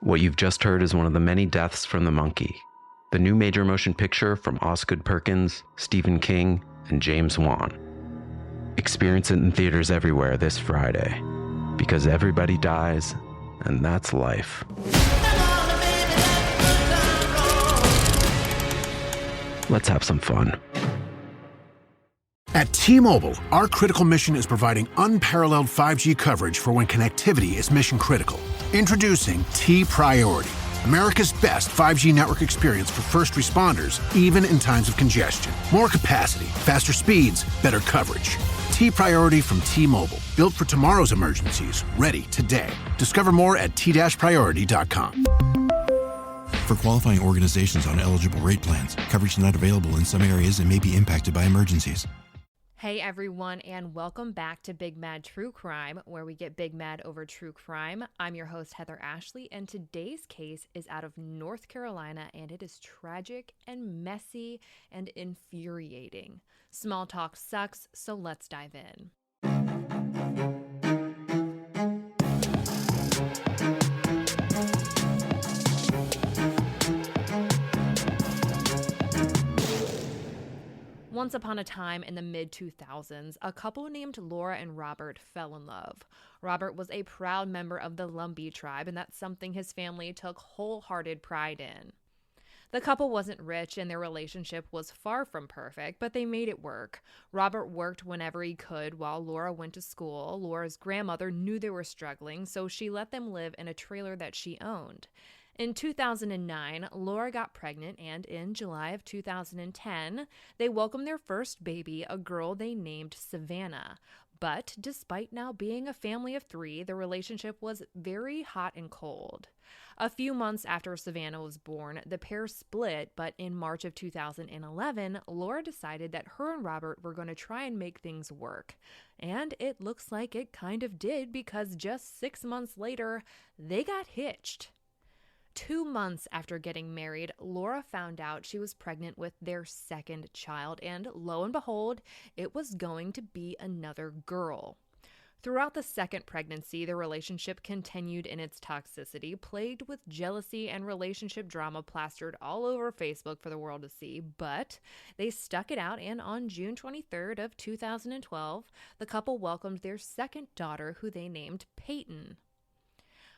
What you've just heard is one of the many deaths from the monkey, the new major motion picture from Osgood Perkins, Stephen King, and James Wan. Experience it in theaters everywhere this Friday, because everybody dies, and that's life. Let's have some fun. At T-Mobile, our critical mission is providing unparalleled 5G coverage for when connectivity is mission critical. Introducing T-Priority, America's best 5G network experience for first responders, even in times of congestion. More capacity, faster speeds, better coverage. T-Priority from T-Mobile, built for tomorrow's emergencies, ready today. Discover more at t-priority.com. For qualifying organizations on eligible rate plans, coverage not available in some areas and may be impacted by emergencies. Hey everyone, and welcome back to Big Mad True Crime, where we get big mad over true crime. I'm your host, Heather Ashley, and today's case is out of North Carolina, and it is tragic and messy and infuriating. Small talk sucks, so let's dive in. Once upon a time in the mid-2000s, a couple named Laura and Robert fell in love. Robert was a proud member of the Lumbee tribe, and that's something his family took wholehearted pride in. The couple wasn't rich, and their relationship was far from perfect, but they made it work. Robert worked whenever he could while Laura went to school. Laura's grandmother knew they were struggling, so she let them live in a trailer that she owned. In 2009, Laura got pregnant, and in July of 2010, they welcomed their first baby, a girl they named Savannah. But despite now being a family of three, the relationship was very hot and cold. A few months after Savannah was born, the pair split, but in March of 2011, Laura decided that her and Robert were going to try and make things work. And it looks like it kind of did, because just 6 months later, they got hitched. 2 months after getting married, Laura found out she was pregnant with their second child, and lo and behold, it was going to be another girl. Throughout the second pregnancy, the relationship continued in its toxicity, plagued with jealousy and relationship drama plastered all over Facebook for the world to see, but they stuck it out, and on June 23rd of 2012, the couple welcomed their second daughter, who they named Paitin.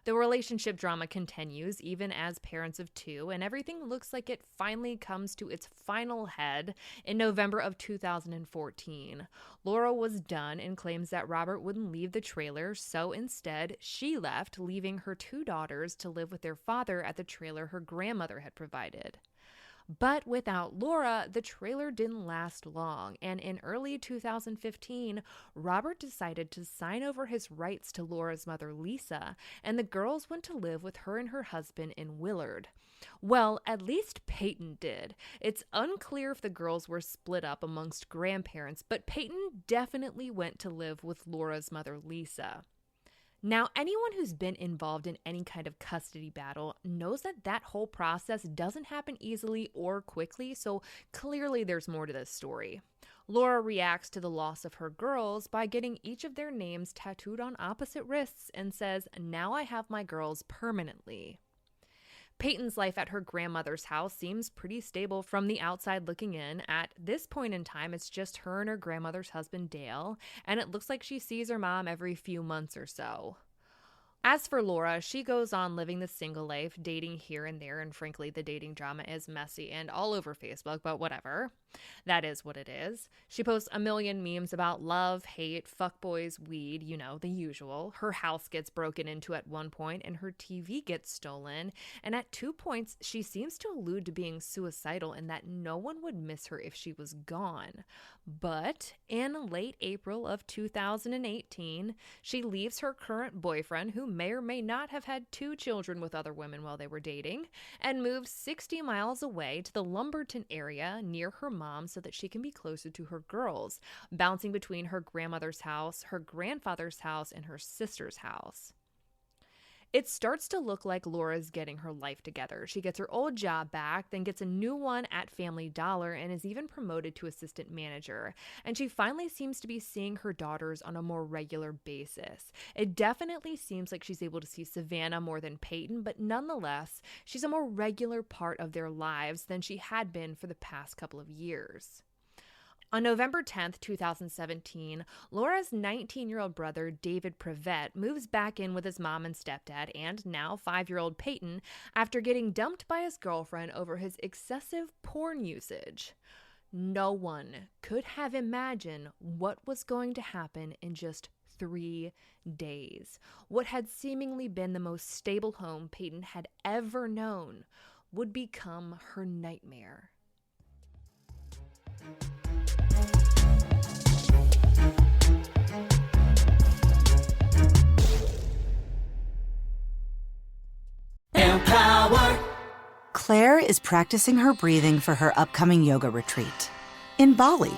The relationship drama continues, even as parents of two, and everything looks like it finally comes to its final head in November of 2014. Laura was done and claims that Robert wouldn't leave the trailer, so instead, she left, leaving her two daughters to live with their father at the trailer her grandmother had provided. But without Laura, the trailer didn't last long, and in early 2015, Robert decided to sign over his rights to Laura's mother, Lisa, and the girls went to live with her and her husband in Willard. Well, at least Paitin did. It's unclear if the girls were split up amongst grandparents, but Paitin definitely went to live with Laura's mother, Lisa. Now, anyone who's been involved in any kind of custody battle knows that that whole process doesn't happen easily or quickly, so clearly there's more to this story. Laura reacts to the loss of her girls by getting each of their names tattooed on opposite wrists and says, "Now I have my girls permanently." Paitin's life at her grandmother's house seems pretty stable from the outside looking in. At this point in time, it's just her and her grandmother's husband, Dale, and it looks like she sees her mom every few months or so. As for Laura, she goes on living the single life, dating here and there, and frankly, the dating drama is messy and all over Facebook, but whatever. That is what it is. She posts a million memes about love, hate, fuckboys, weed, you know, the usual. Her house gets broken into at one point, and her TV gets stolen, and at 2 points, she seems to allude to being suicidal and that no one would miss her if she was gone. But in late April of 2018, she leaves her current boyfriend, who may or may not have had 2 children with other women while they were dating, and moves 60 miles away to the Lumberton area near her mom so that she can be closer to her girls, bouncing between her grandmother's house, her grandfather's house, and her sister's house. It starts to look like Laura's getting her life together. She gets her old job back, then gets a new one at Family Dollar, and is even promoted to assistant manager. And she finally seems to be seeing her daughters on a more regular basis. It definitely seems like she's able to see Savannah more than Paitin, but nonetheless, she's a more regular part of their lives than she had been for the past couple of years. On November 10th, 2017, Laura's 19-year-old brother, David Prevette, moves back in with his mom and stepdad and now 5-year-old Paitin after getting dumped by his girlfriend over his excessive porn usage. No one could have imagined what was going to happen in just 3 days. What had seemingly been the most stable home Paitin had ever known would become her nightmare. Claire is practicing her breathing for her upcoming yoga retreat in Bali.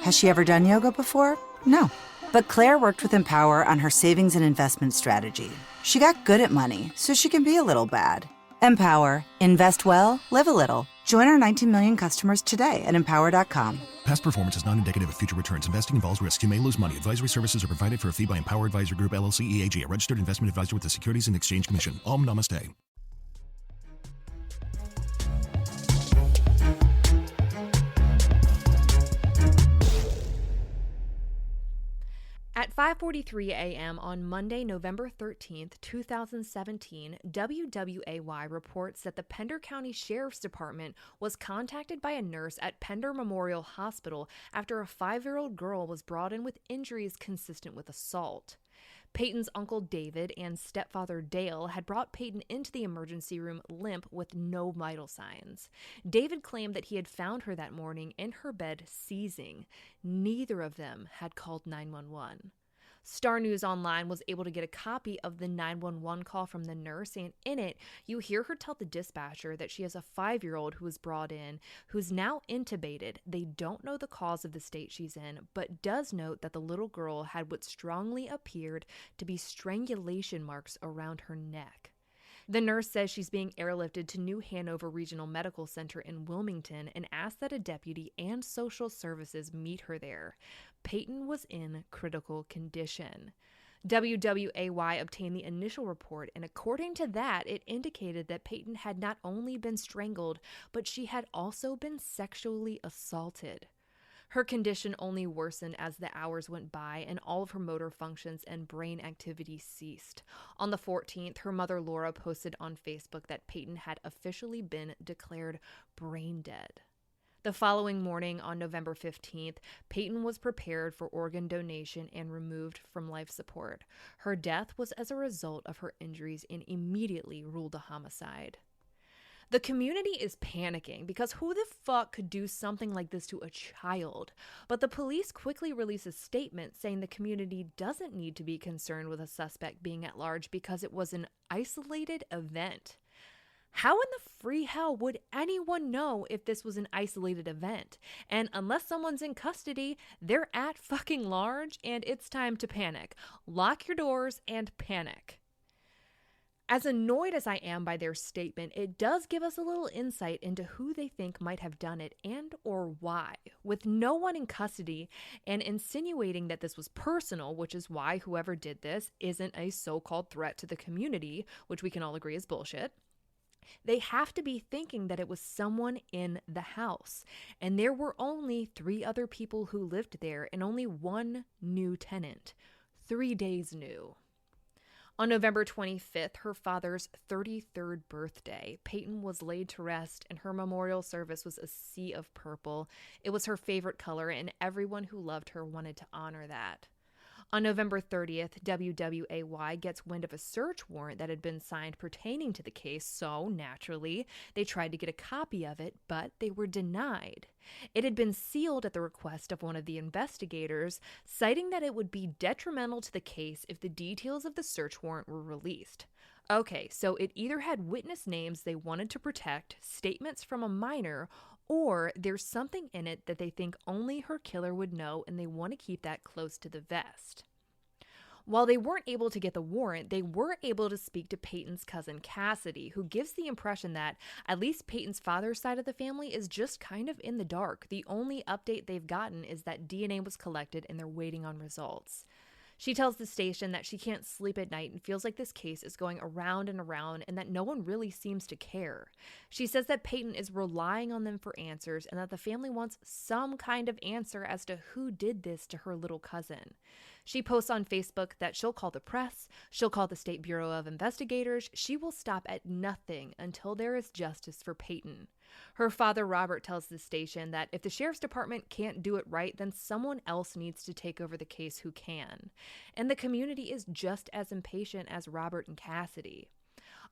Has she ever done yoga before? No. But Claire worked with Empower on her savings and investment strategy. She got good at money, so she can be a little bad. Empower. Invest well, live a little. Join our 19 million customers today at empower.com. Past performance is not indicative of future returns. Investing involves risks. You may lose money. Advisory services are provided for a fee by Empower Advisor Group, LLC, EAG, a registered investment advisor with the Securities and Exchange Commission. Om Namaste. At 5:43 a.m. on Monday, November 13th, 2017, WWAY reports that the Pender County Sheriff's Department was contacted by a nurse at Pender Memorial Hospital after a 5-year-old girl was brought in with injuries consistent with assault. Paitin's uncle David and stepfather Dale had brought Paitin into the emergency room limp with no vital signs. David claimed that he had found her that morning in her bed seizing. Neither of them had called 911. Star News Online was able to get a copy of the 911 call from the nurse, and in it, you hear her tell the dispatcher that she has a 5-year-old who was brought in, who's now intubated. They don't know the cause of the state she's in, but does note that the little girl had what strongly appeared to be strangulation marks around her neck. The nurse says she's being airlifted to New Hanover Regional Medical Center in Wilmington and asked that a deputy and social services meet her there. Paitin was in critical condition. WWAY obtained the initial report, and according to that, it indicated that Paitin had not only been strangled, but she had also been sexually assaulted. Her condition only worsened as the hours went by and all of her motor functions and brain activity ceased. On the 14th, her mother Laura posted on Facebook that Paitin had officially been declared brain dead. The following morning, on November 15th, Paitin was prepared for organ donation and removed from life support. Her death was as a result of her injuries and immediately ruled a homicide. The community is panicking because who the fuck could do something like this to a child? But the police quickly release a statement saying the community doesn't need to be concerned with a suspect being at large because it was an isolated event. How in the free hell would anyone know if this was an isolated event? And unless someone's in custody, they're at fucking large, and it's time to panic. Lock your doors and panic. As annoyed as I am by their statement, it does give us a little insight into who they think might have done it and or why. With no one in custody and insinuating that this was personal, which is why whoever did this isn't a so-called threat to the community, which we can all agree is bullshit, they have to be thinking that it was someone in the house. And there were only 3 other people who lived there and only 1 new tenant. 3 days new. On November 25th, her father's 33rd birthday, Paitin was laid to rest, and her memorial service was a sea of purple. It was her favorite color, and everyone who loved her wanted to honor that. On November 30th, WWAY gets wind of a search warrant that had been signed pertaining to the case, so naturally, they tried to get a copy of it, but they were denied. It had been sealed at the request of one of the investigators, citing that it would be detrimental to the case if the details of the search warrant were released. Okay, so it either had witness names they wanted to protect, statements from a minor, or there's something in it that they think only her killer would know and they want to keep that close to the vest. While they weren't able to get the warrant, they were able to speak to Paitin's cousin Cassidy, who gives the impression that at least Paitin's father's side of the family is just kind of in the dark. The only update they've gotten is that DNA was collected and they're waiting on results. She tells the station that she can't sleep at night and feels like this case is going around and around and that no one really seems to care. She says that Paitin is relying on them for answers and that the family wants some kind of answer as to who did this to her little cousin. She posts on Facebook that she'll call the press, she'll call the State Bureau of Investigators, she will stop at nothing until there is justice for Paitin. Her father, Robert, tells the station that if the sheriff's department can't do it right, then someone else needs to take over the case who can. And the community is just as impatient as Robert and Cassidy.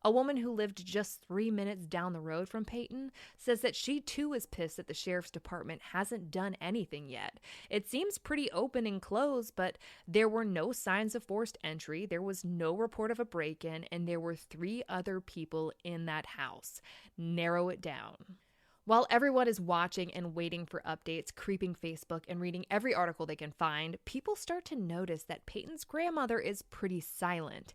A woman who lived just 3 minutes down the road from Paitin says that she too is pissed that the sheriff's department hasn't done anything yet. It seems pretty open and closed, but there were no signs of forced entry, there was no report of a break-in, and there were 3 other people in that house. Narrow it down. While everyone is watching and waiting for updates, creeping Facebook, and reading every article they can find, people start to notice that Paitin's grandmother is pretty silent.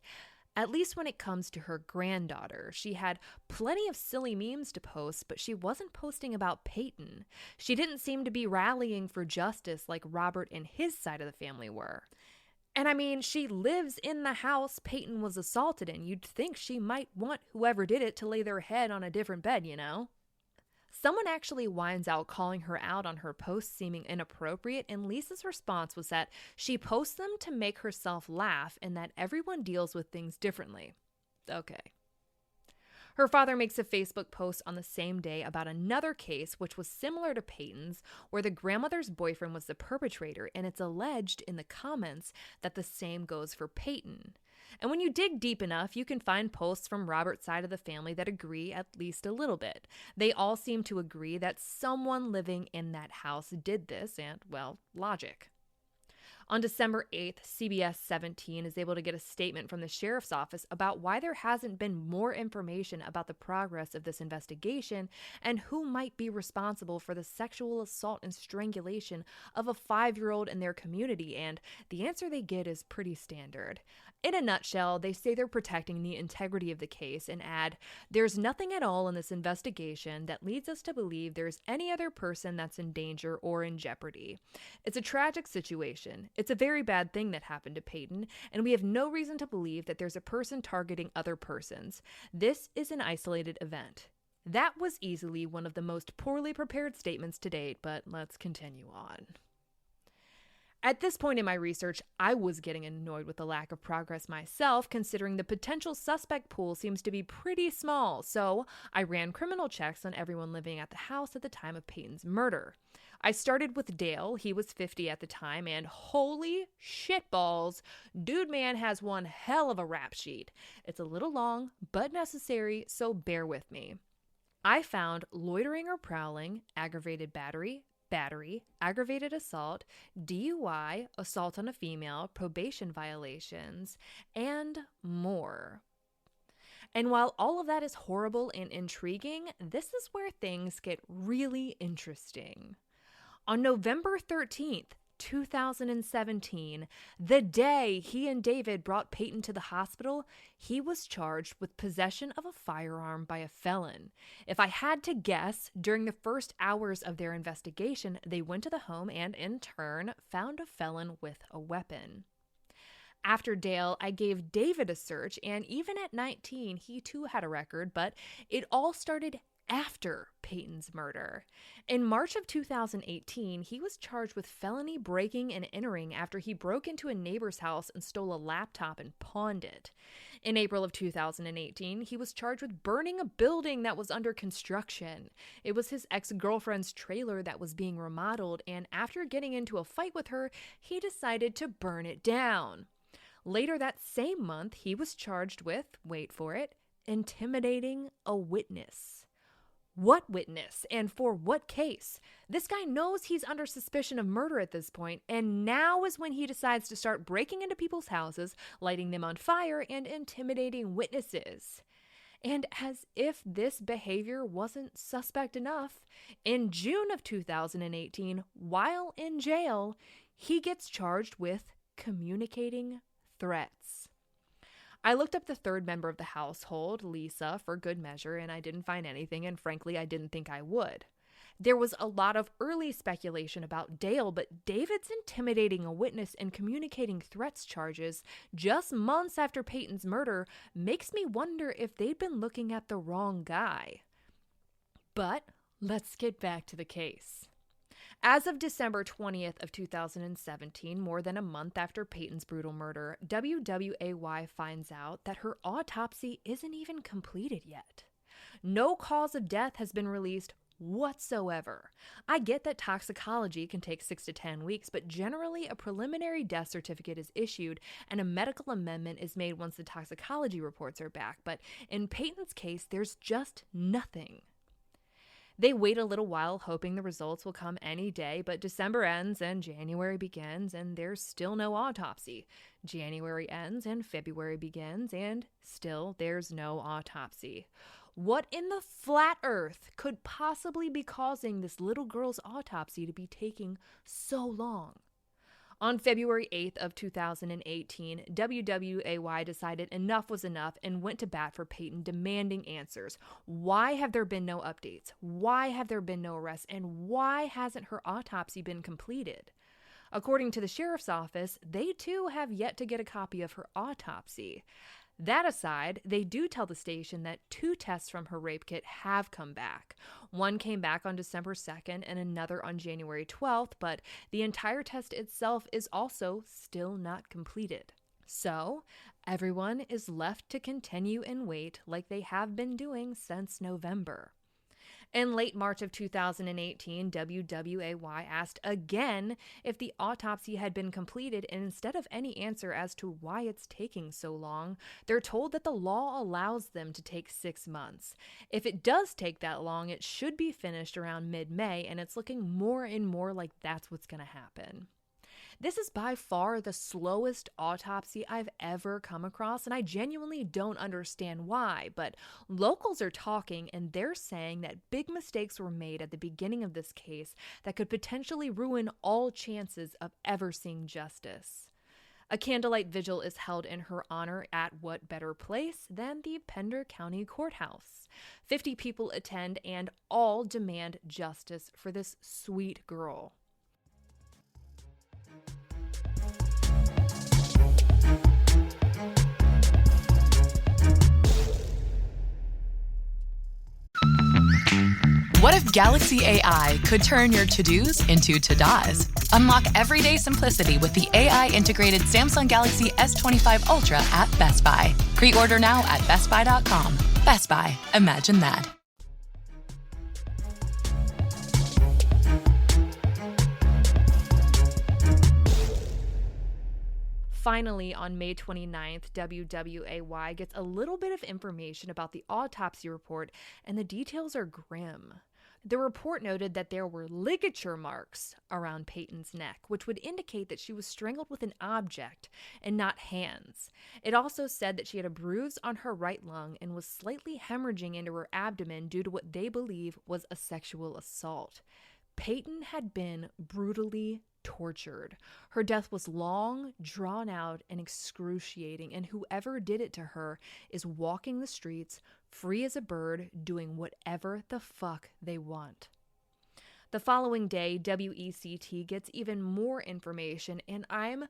At least when it comes to her granddaughter. She had plenty of silly memes to post, but she wasn't posting about Paitin. She didn't seem to be rallying for justice like Robert and his side of the family were. And I mean, she lives in the house Paitin was assaulted in. You'd think she might want whoever did it to lay their head on a different bed, you know? Someone actually winds out calling her out on her posts seeming inappropriate, and Lisa's response was that she posts them to make herself laugh and that everyone deals with things differently. Okay. Her father makes a Facebook post on the same day about another case which was similar to Paitin's, where the grandmother's boyfriend was the perpetrator, and it's alleged in the comments that the same goes for Paitin. And when you dig deep enough, you can find posts from Robert's side of the family that agree at least a little bit. They all seem to agree that someone living in that house did this, and, well, logic. On December 8th, CBS 17 is able to get a statement from the sheriff's office about why there hasn't been more information about the progress of this investigation and who might be responsible for the sexual assault and strangulation of a 5-year-old in their community, and the answer they get is pretty standard. In a nutshell, they say they're protecting the integrity of the case and add, "There's nothing at all in this investigation that leads us to believe there's any other person that's in danger or in jeopardy. It's a tragic situation. It's a very bad thing that happened to Paitin, and we have no reason to believe that there's a person targeting other persons. This is an isolated event." That was easily one of the most poorly prepared statements to date, but let's continue on. At this point in my research, I was getting annoyed with the lack of progress myself, considering the potential suspect pool seems to be pretty small, so I ran criminal checks on everyone living at the house at the time of Paitin's murder. I started with Dale, he was 50 at the time, and holy shitballs, dude man has one hell of a rap sheet. It's a little long, but necessary, so bear with me. I found loitering or prowling, aggravated battery, aggravated assault, DUI, assault on a female, probation violations, and more. And while all of that is horrible and intriguing, this is where things get really interesting. On November 13th, 2017, the day he and David brought Paitin to the hospital, he was charged with possession of a firearm by a felon. If I had to guess, during the first hours of their investigation, they went to the home and, in turn, found a felon with a weapon. After Dale, I gave David a search, and even at 19, he too had a record, but it all started after Paitin's murder. In March of 2018, he was charged with felony breaking and entering after he broke into a neighbor's house and stole a laptop and pawned it. In April of 2018, he was charged with burning a building that was under construction. It was his ex-girlfriend's trailer that was being remodeled, and after getting into a fight with her, he decided to burn it down. Later that same month, he was charged with, wait for it, intimidating a witness. What witness and for what case? This guy knows he's under suspicion of murder at this point, and now is when he decides to start breaking into people's houses, lighting them on fire, and intimidating witnesses. And as if this behavior wasn't suspect enough, in June of 2018, while in jail, he gets charged with communicating threats. I looked up the third member of the household, Lisa, for good measure, and I didn't find anything, and frankly, I didn't think I would. There was a lot of early speculation about Dale, but David's intimidating a witness and communicating threats charges just months after Paitin's murder makes me wonder if they'd been looking at the wrong guy. But let's get back to the case. As of December 20th of 2017, more than a month after Paitin's brutal murder, WWAY finds out that her autopsy isn't even completed yet. No cause of death has been released whatsoever. I get that toxicology can take 6 to 10 weeks, but generally a preliminary death certificate is issued and a medical amendment is made once the toxicology reports are back. But in Paitin's case, there's just nothing. They wait a little while, hoping the results will come any day, but December ends and January begins, and there's still no autopsy. January ends and February begins, and still there's no autopsy. What in the flat earth could possibly be causing this little girl's autopsy to be taking so long? On February 8th of 2018, WWAY decided enough was enough and went to bat for Paitin, demanding answers. Why have there been no updates? Why have there been no arrests? And why hasn't her autopsy been completed? According to the sheriff's office, they too have yet to get a copy of her autopsy. That aside, they do tell the station that 2 tests from her rape kit have come back. One came back on December 2nd and another on January 12th, but the entire test itself is also still not completed. So, everyone is left to continue and wait like they have been doing since November. In late March of 2018, WWAY asked again if the autopsy had been completed, and instead of any answer as to why it's taking so long, they're told that the law allows them to take 6 months. If it does take that long, it should be finished around mid-May, and it's looking more and more like that's what's going to happen. This is by far the slowest autopsy I've ever come across, and I genuinely don't understand why, but locals are talking and they're saying that big mistakes were made at the beginning of this case that could potentially ruin all chances of ever seeing justice. A candlelight vigil is held in her honor at what better place than the Pender County Courthouse. 50 people attend and all demand justice for this sweet girl. What if Galaxy AI could turn your to-dos into to-dos? Unlock everyday simplicity with the AI-integrated Samsung Galaxy S25 Ultra at Best Buy. Pre-order now at bestbuy.com. Best Buy. Imagine that. Finally, on May 29th, WWAY gets a little bit of information about the autopsy report, and the details are grim. The report noted that there were ligature marks around Paitin's neck, which would indicate that she was strangled with an object and not hands. It also said that she had a bruise on her right lung and was slightly hemorrhaging into her abdomen due to what they believe was a sexual assault. Paitin had been brutally tortured. Her death was long, drawn out, and excruciating, and whoever did it to her is walking the streets, free as a bird, doing whatever the fuck they want. The following day, WECT gets even more information, and I'm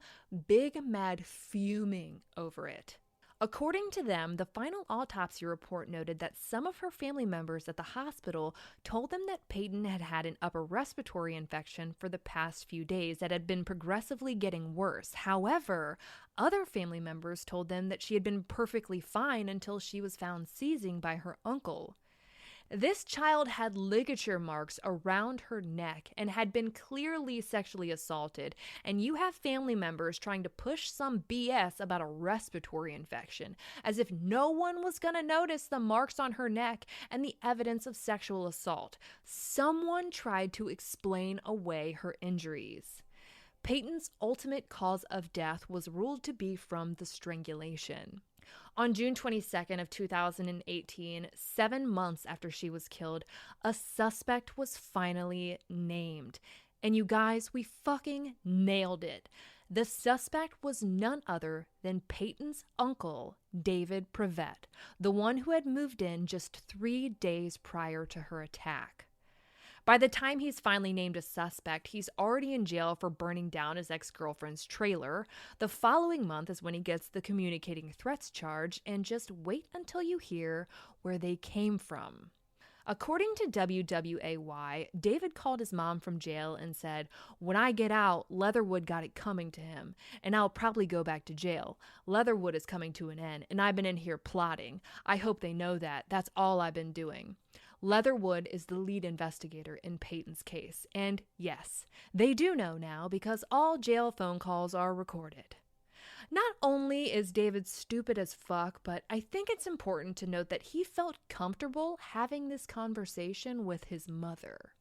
big mad fuming over it. According to them, the final autopsy report noted that some of her family members at the hospital told them that Paitin had had an upper respiratory infection for the past few days that had been progressively getting worse. However, other family members told them that she had been perfectly fine until she was found seizing by her uncle. This child had ligature marks around her neck and had been clearly sexually assaulted, and you have family members trying to push some BS about a respiratory infection, as if no one was going to notice the marks on her neck and the evidence of sexual assault. Someone tried to explain away her injuries. Paitin's ultimate cause of death was ruled to be from the strangulation. On June 22nd of 2018, 7 months after she was killed, a suspect was finally named. And you guys, we fucking nailed it. The suspect was none other than Paitin's uncle, David Prevett, the one who had moved in just 3 days prior to her attack. By the time he's finally named a suspect, he's already in jail for burning down his ex-girlfriend's trailer. The following month is when he gets the communicating threats charge, and just wait until you hear where they came from. According to WWAY, David called his mom from jail and said, "When I get out, Leatherwood got it coming to him, and I'll probably go back to jail. Leatherwood is coming to an end, and I've been in here plotting. I hope they know that. That's all I've been doing." Leatherwood is the lead investigator in Paitin's case, and yes, they do know now because all jail phone calls are recorded. Not only is David stupid as fuck, but I think it's important to note that he felt comfortable having this conversation with his mother.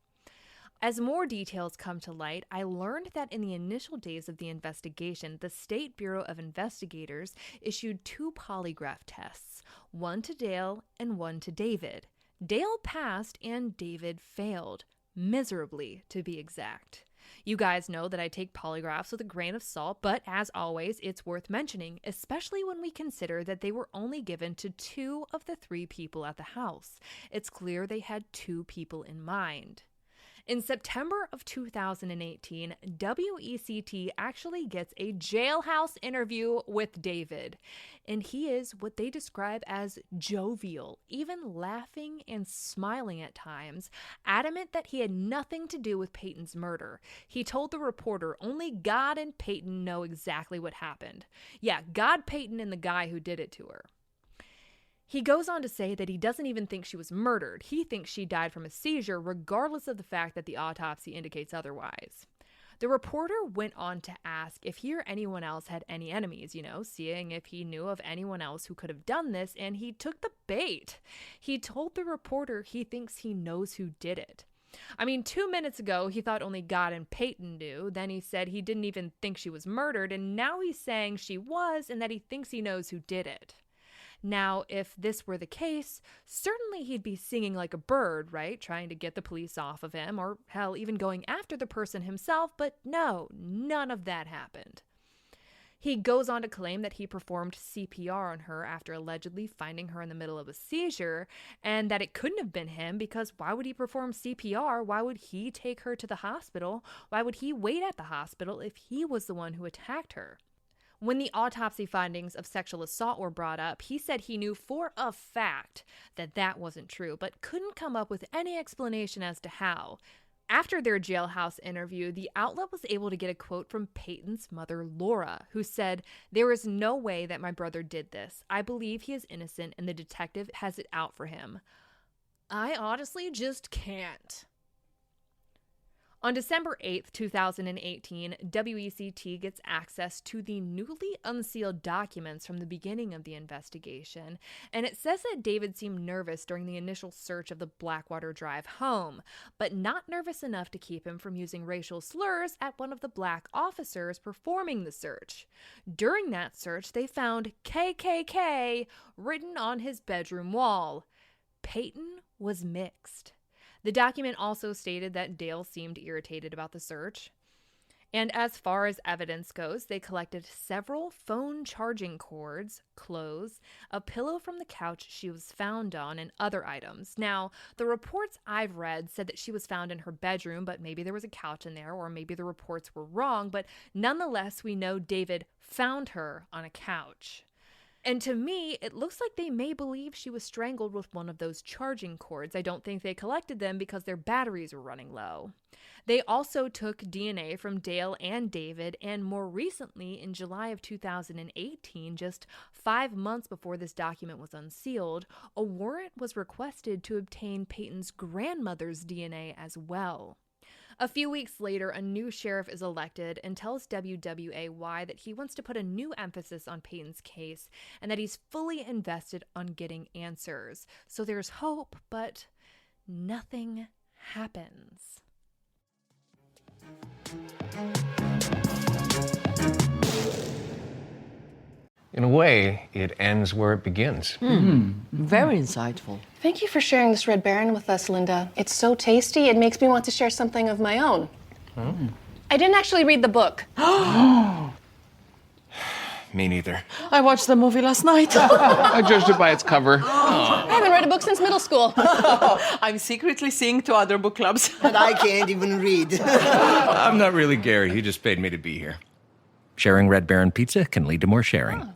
As more details come to light, I learned that in the initial days of the investigation, the State Bureau of Investigators issued 2 polygraph tests, one to Dale and one to David. Dale passed and David failed, miserably to be exact. You guys know that I take polygraphs with a grain of salt, but as always, it's worth mentioning, especially when we consider that they were only given to 2 of the 3 people at the house. It's clear they had 2 people in mind. In September of 2018, WECT actually gets a jailhouse interview with David, and he is what they describe as jovial, even laughing and smiling at times, adamant that he had nothing to do with Paitin's murder. He told the reporter only God and Paitin know exactly what happened. Yeah, God, Paitin, and the guy who did it to her. He goes on to say that he doesn't even think she was murdered. He thinks she died from a seizure, regardless of the fact that the autopsy indicates otherwise. The reporter went on to ask if he or anyone else had any enemies, seeing if he knew of anyone else who could have done this, and he took the bait. He told the reporter he thinks he knows who did it. 2 minutes ago, he thought only God and Paitin knew. Then he said he didn't even think she was murdered, and now he's saying she was and that he thinks he knows who did it. Now, if this were the case, certainly he'd be singing like a bird, right? Trying to get the police off of him, or hell, even going after the person himself, but no, none of that happened. He goes on to claim that he performed CPR on her after allegedly finding her in the middle of a seizure, and that it couldn't have been him because why would he perform CPR? Why would he take her to the hospital? Why would he wait at the hospital if he was the one who attacked her? When the autopsy findings of sexual assault were brought up, he said he knew for a fact that that wasn't true, but couldn't come up with any explanation as to how. After their jailhouse interview, the outlet was able to get a quote from Paitin's mother, Laura, who said, "There is no way that my brother did this. I believe he is innocent and the detective has it out for him. I honestly just can't." On December 8th, 2018, WECT gets access to the newly unsealed documents from the beginning of the investigation, and it says that David seemed nervous during the initial search of the Blackwater Drive home, but not nervous enough to keep him from using racial slurs at one of the black officers performing the search. During that search, they found KKK written on his bedroom wall. Paitin was mixed. The document also stated that Dale seemed irritated about the search. And as far as evidence goes, they collected several phone charging cords, clothes, a pillow from the couch she was found on, and other items. Now, the reports I've read said that she was found in her bedroom, but maybe there was a couch in there, or maybe the reports were wrong, but nonetheless, we know David found her on a couch. And to me, it looks like they may believe she was strangled with one of those charging cords. I don't think they collected them because their batteries were running low. They also took DNA from Dale and David, and more recently, in July of 2018, just 5 months before this document was unsealed, a warrant was requested to obtain Paitin's grandmother's DNA as well. A few weeks later, a new sheriff is elected and tells WWAY that he wants to put a new emphasis on Paitin's case and that he's fully invested on getting answers. So there's hope, but nothing happens. In a way, it ends where it begins. Very insightful. Thank you for sharing this Red Baron with us, Linda. It's so tasty, it makes me want to share something of my own. I didn't actually read the book. Me neither. I watched the movie last night. I judged it by its cover. I haven't read a book since middle school. I'm secretly seeing 2 other book clubs. And I can't even read. I'm not really Gary. He just paid me to be here. Sharing Red Baron pizza can lead to more sharing.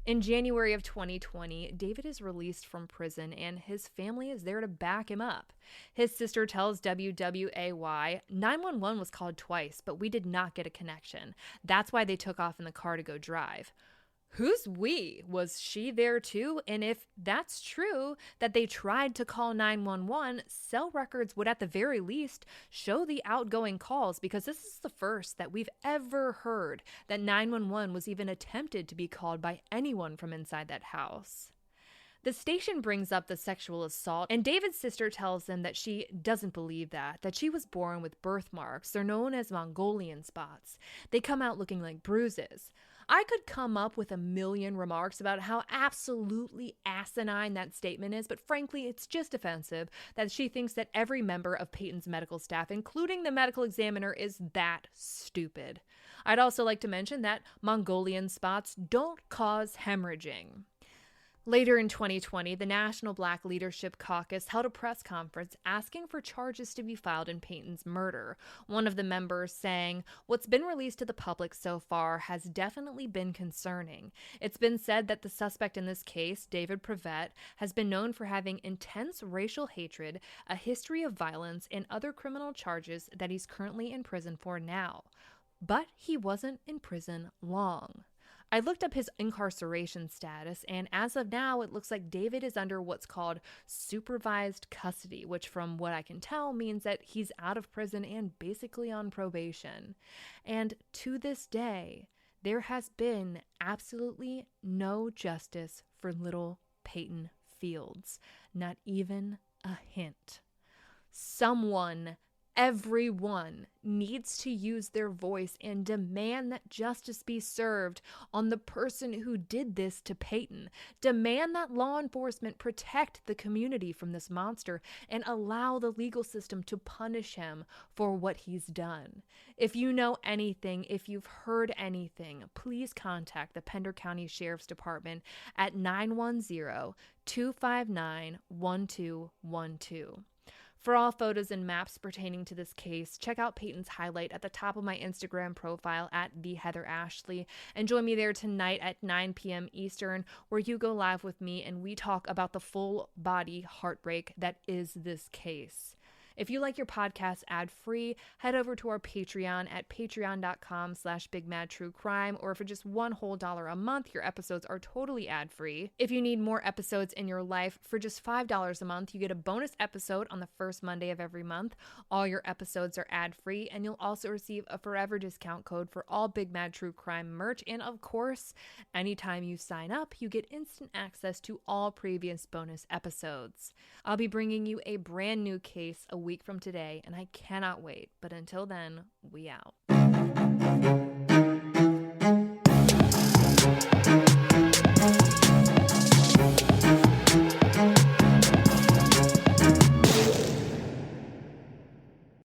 In January of 2020, David is released from prison and his family is there to back him up. His sister tells WWAY, 911 was called twice, but we did not get a connection. That's why they took off in the car to go drive. Who's we? Was she there too? And if that's true, that they tried to call 911, cell records would at the very least show the outgoing calls, because this is the first that we've ever heard that 911 was even attempted to be called by anyone from inside that house. The station brings up the sexual assault, and David's sister tells them that she doesn't believe that she was born with birthmarks. They're known as Mongolian spots. They come out looking like bruises. I could come up with a million remarks about how absolutely asinine that statement is, but frankly, it's just offensive that she thinks that every member of Paitin's medical staff, including the medical examiner, is that stupid. I'd also like to mention that Mongolian spots don't cause hemorrhaging. Later in 2020, the National Black Leadership Caucus held a press conference asking for charges to be filed in Paitin's murder. One of the members saying, "What's been released to the public so far has definitely been concerning. It's been said that the suspect in this case, David Prevet, has been known for having intense racial hatred, a history of violence, and other criminal charges that he's currently in prison for now. But he wasn't in prison long." I looked up his incarceration status, and as of now, it looks like David is under what's called supervised custody, which from what I can tell means that he's out of prison and basically on probation. And to this day, there has been absolutely no justice for little Paitin Fields, not even a hint. Everyone needs to use their voice and demand that justice be served on the person who did this to Paitin. Demand that law enforcement protect the community from this monster and allow the legal system to punish him for what he's done. If you know anything, if you've heard anything, please contact the Pender County Sheriff's Department at 910-259-1212. For all photos and maps pertaining to this case, check out Paitin's highlight at the top of my Instagram profile at @TheHeatherAshley, and join me there tonight at 9 p.m. Eastern, where you go live with me and we talk about the full body heartbreak that is this case. If you like your podcast ad-free, head over to our Patreon at patreon.com/BigMadTrueCrime, or for just $1 a month, your episodes are totally ad-free. If you need more episodes in your life, for just $5 a month, you get a bonus episode on the first Monday of every month. All your episodes are ad-free, and you'll also receive a forever discount code for all Big Mad True Crime merch. And of course, anytime you sign up, you get instant access to all previous bonus episodes. I'll be bringing you a brand new case a week from today, and I cannot wait. But until then, we out.